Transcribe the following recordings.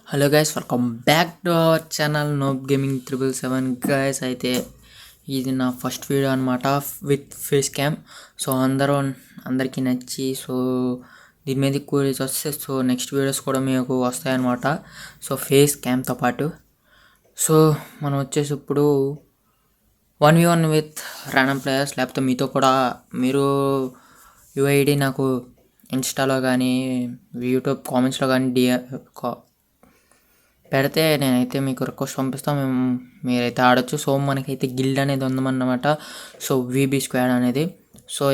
Hello guys, welcome back to our channel నోబ్ gaming 777 guys. అయితే ఇది నా ఫస్ట్ వీడియో అనమాట విత్ ఫేస్ క్యామ్. సో అందరికీ నచ్చి దీని మీద క్వరీస్ వస్తే నెక్స్ట్ వీడియోస్ కూడా మీకు వస్తాయన్నమాట. ఫేస్ క్యామ్తో పాటు మనం వచ్చేసి ఇప్పుడు 1v1 విత్ ర్యాండమ్ ప్లేయర్స్, లేకపోతే మీతో కూడా మీరు యూఐడి నాకు ఇన్స్టాలో కానీ యూట్యూబ్ కామెంట్స్లో కానీ పెడితే నేనైతే మీకు రిక్వెస్ట్ పంపిస్తాను, మీరైతే ఆడొచ్చు. మనకైతే గిల్డ్ అనేది ఉందన్నమాట. వీబీ స్క్వాడ్ అనేది.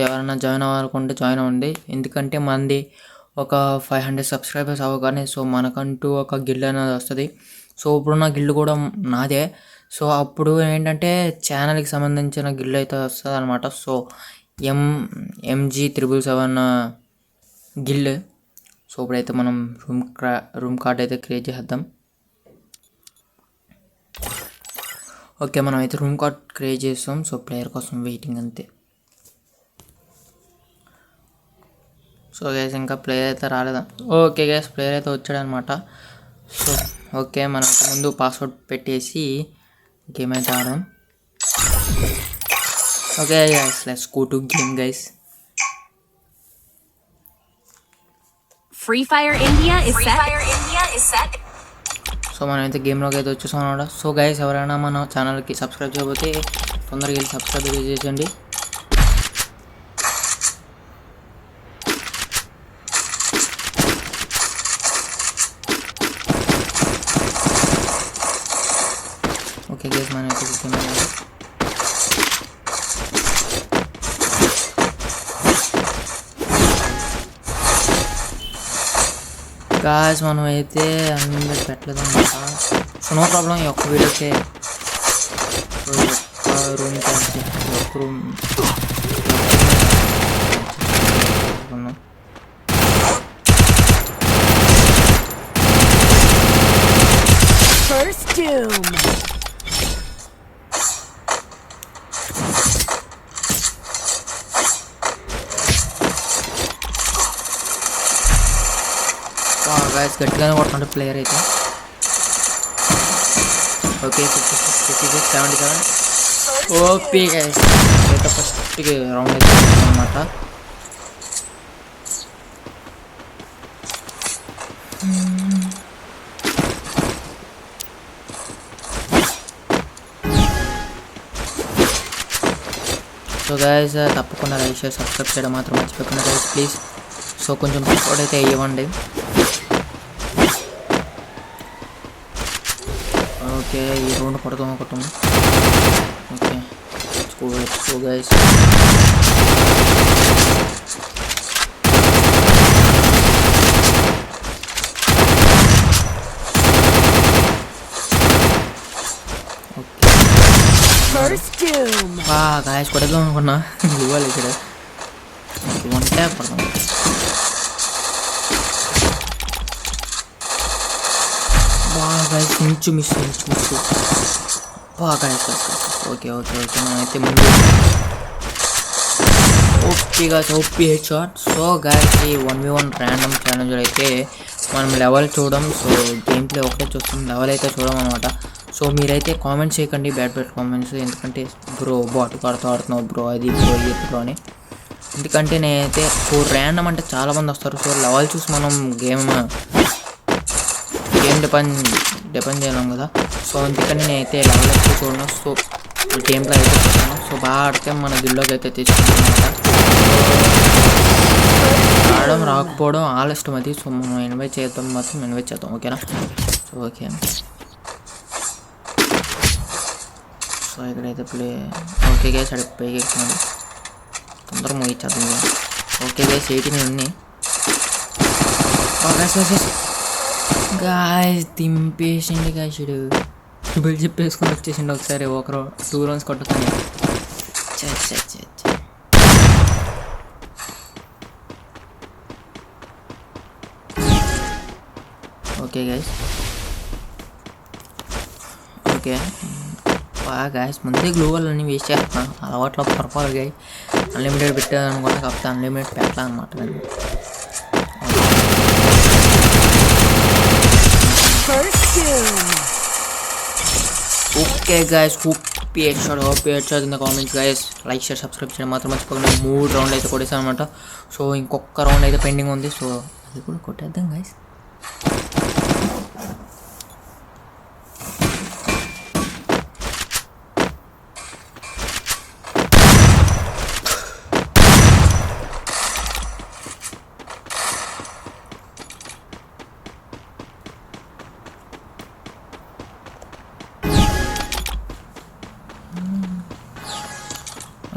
ఎవరైనా జాయిన్ అవ్వాలనుకుంటే జాయిన్ అవ్వండి, ఎందుకంటే మనది ఒక 500 సబ్స్క్రైబర్స్ అవ్వగానే మనకంటూ ఒక గిల్డ్ అనేది వస్తుంది. ఇప్పుడున్న గిల్డ్ కూడా నాదే. అప్పుడు ఏంటంటే ఛానల్కి సంబంధించిన గిల్డ్ అయితే వస్తుంది అనమాట. MG777 guild. ఇప్పుడైతే మనం రూమ్ కార్డ్ అయితే క్రియేట్ చేద్దాం. ఓకే, మనం అయితే రూమ్ కార్డ్ క్రియేట్ చేస్తాం. ప్లేయర్ కోసం వెయిటింగ్ అంతే. గైస్, ఇంకా ప్లేయర్ అయితే రాలేదా? ఓకే గైస్, ప్లేయర్ అయితే వచ్చాడనమాట. ఓకే, మనం ముందు పాస్వర్డ్ పెట్టేసి గేమ్ అయితే ఆడాం. Okay guys, let's go to game guys. Free Fire India is set. మనం అయితే గేమ్లోకి అయితే వచ్చేసాం అనమాట. గైస్, ఎవరైనా మన ఛానల్కి సబ్స్క్రైబ్ చేయకపోతే తొందరగా వెళ్ళి సబ్స్క్రైబ్ చేసేయండి. ఓకే గైస్, మనం అయితే గాయస్ మనం అయితే అన్ని పెట్టలేదు అనమాట. నో ప్రాబ్లం, ఈ ఒక్క వీడియోకే రూమ్ First Doom. గాయస్, గట్టిగానే కొడుతుంటే ప్లేయర్ అయితే. Okay, 77 OP guys. అయితే ఫస్ట్ రౌండ్ అయితే అనమాట. గాయస్, తప్పకుండా లైక్ షేర్ సబ్స్క్రైబ్ చేయడం మాత్రం మర్చిపోకుండా గైస్ ప్లీజ్. కొంచెం సపోర్ట్ అయితే ఇవ్వండి. ఓకే, ఈ రౌండ్ కొడతాము. Okay, guys. గాయస్ కొడదాం అనుకున్నా, ఇవ్వాలి ఇక్కడ వన్ ట్యాప్ పడతాం. Guys, inch miss. Guys, okay మనమైతే ముందు ఓపీ హెడ్ షాట్. గాయస్, ఈ 1v1 ర్యాండమ్ ఛాలెంజ్ అయితే మనం లెవెల్ చూడడం. గేమ్ ప్లే ఒకటే చూస్తాం, లెవెల్ అయితే చూడడం అనమాట. మీరైతే కామెంట్స్ చేయకండి, బ్యాడ్ కామెంట్స్, ఎందుకంటే బ్రో బాట్ ఆడుతున్నావు బ్రో, అది బ్రో ఇది బ్రో అని. ఎందుకంటే నేనైతే ర్యాండమ్ అంటే చాలామంది వస్తారు. లెవెల్ చూసి మనం గేమ్ డిపెండ్ చేయలేం కదా. అందుకని నేనైతే లెవెల్ ఎక్కువ చూడను. గేమ్ ప్లే అయితే చూస్తాను. బాగా ఆడితే మన గిల్లోకి అయితే తీసుకుంటాం అనమాట. ఆడడం రాకపోవడం ఆలస్యం అది. మనం ఇన్వైట్ చేద్దాం, మాత్రం ఇన్వైట్ చేద్దాం. ఓకేనా? ఓకే, ఇక్కడైతే ప్లే. ఓకే గైస్, అక్కడ పైకి ఎక్కుతున్నాడు, తొందరగా ముగించేద్దాం. ఓకే గైస్, 18 ఉన్నాయి. గాయస్, దింపేసిండి గాయస్. ట్రిపుల్ చెప్పేసుకొని వచ్చేసిండి ఒకసారి. 2 రౌండ్స్ కొట్టుతాను. ఓకే గైస్, ఓకే గాయస్, ముందే గ్లోవల్ అన్నీ వేస్ట్ చేస్తున్నాను. అలవాట్లో పొరపాటు గాయ అన్లిమిటెడ్ పెట్టాను అనుకుంటా, కాకపోతే అన్లిమిటెడ్ పెట్టాలి అనమాట. Okay guys hope head shot in the comments guys. Like share subscribe చేయడం మాత్రం మర్చిపోకుండా 3 రౌండ్లు అయితే కొట్టేసాను అనమాట. సో ఇంకొక రౌండ్ అయితే పెండింగ్ ఉంది. సో అది కూడా కొట్టేద్దాం గైస్.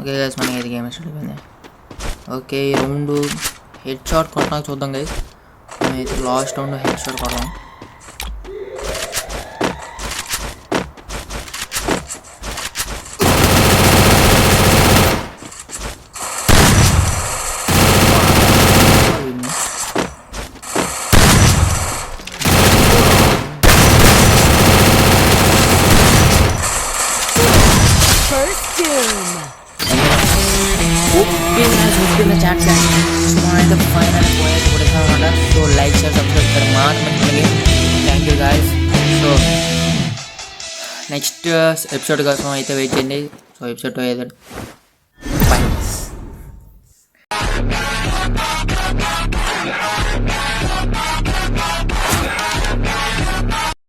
ఓకే గైస్ మనకి అయితే గేమ్ స్టార్ట్ అయిపోయింది. ఓకే ఈ రౌండ్ హెడ్ షాట్ కొట్టడానికి చూద్దాం గైస్. అయితే లాస్ట్ రౌండ్ హెడ్ షాట్ కొడదాం. చాట్ అయితే ఫైనల్ పోయేది కూడా అనమాట. సో లైక్ షేర్ సబ్స్క్రైబ్ చేయడం మాత్రం thank you guys. So next episode కోసం అయితే వెయిట్ చేయండి. సో ఎపిసోడ్ 2 అయితే